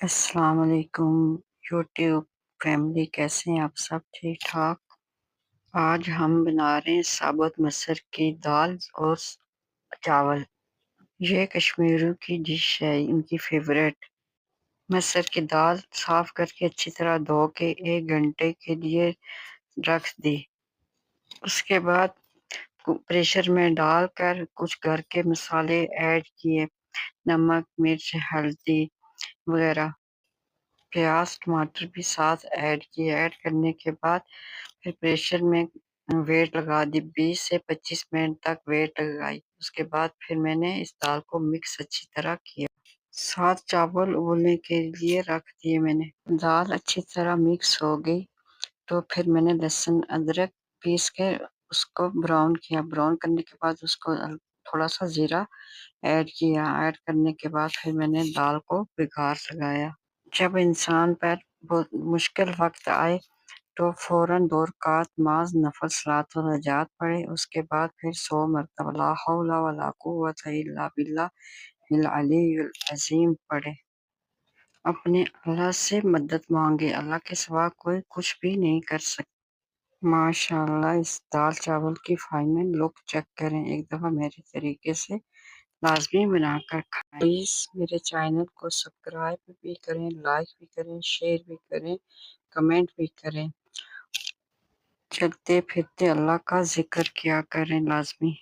السلام علیکم YouTube family, کیسے ہیں آپ سب؟ ٹھیک ٹھاک۔ آج ہم بنا رہے ہیں ثابت مسر کی دال اور چاول۔ یہ کشمیریوں کی ڈش ہے، ان کی فیوریٹ۔ مسر کی دال صاف کر کے اچھی طرح دھو کے 1 گھنٹے کے لیے رکھ دی۔ اس کے بعد پریشر میں ڈال کر کچھ گھر کے مسالے ایڈ کیے، نمک، مرچ، ہلدی وغیرہ۔ پیاز ٹماٹر بھی ساتھ ایڈ کیے۔ ایڈ کرنے کے بعد پھر پریشر میں ویٹ لگا دی، 20 سے 25 منٹ تک ویٹ لگائی۔ اس کے بعد پھر میں نے اس دال کو مکس اچھی طرح کیا۔ 7 چاول ابلنے کے لیے رکھ دیے میں نے۔ دال اچھی طرح مکس ہو گئی تو پھر میں نے لہسن ادرک پیس کے اس کو براؤن کیا۔ براؤن کرنے کے بعد اس کو تھوڑا سا زیرہ ایڈ کیا۔ ایڈ کرنے کے بعد پھر میں نے دال کو بگھار لگایا۔ جب انسان پر بہت مشکل وقت آئے تو فوراً 2 رکعت نماز نفل صلاۃ الحاجات پڑھے۔ اس کے بعد پھر 100 مرتبہ لا حول ولا قوت الا باللہ العلی العظیم پڑھے۔ اپنے اللہ سے مدد مانگے، اللہ کے سوا کوئی کچھ بھی نہیں کر سکتا۔ ماشاءاللہ، اس دال چاول کی فائنل لک چیک کریں۔ ایک دفعہ میرے طریقے سے لازمی بنا کر کھائیں۔ پلیز میرے چینل کو سبسکرائب بھی کریں، لائک بھی کریں، شیئر بھی کریں، کمنٹ بھی کریں۔ چلتے پھرتے اللہ کا ذکر کیا کریں لازمی۔